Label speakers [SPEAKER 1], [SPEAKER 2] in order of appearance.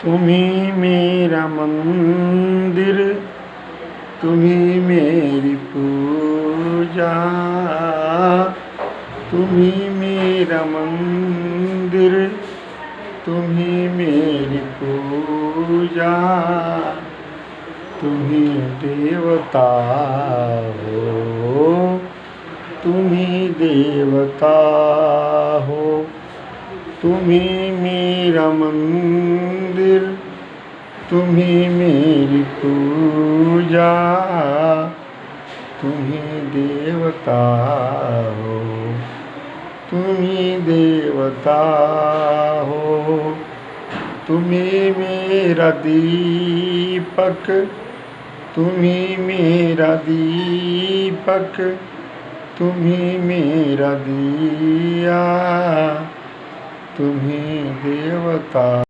[SPEAKER 1] तुम्ही मेरा मंदिर, तुम्ही मेरी पूजा, तुम्ही मेरा मंदिर, तुम्ही मेरी पूजा, तुम्ही देवता हो, तुम्ही देवता हो, तुम्ही मेरा मंदिर, तुम्ही मेरी पूजा, तुम्ही देवता हो, तुम्ही देवता हो, तुम्ही मेरा दीपक, तुम्ही मेरा दीपक, तुम्ही मेरा दिया, तुम्ही देवता।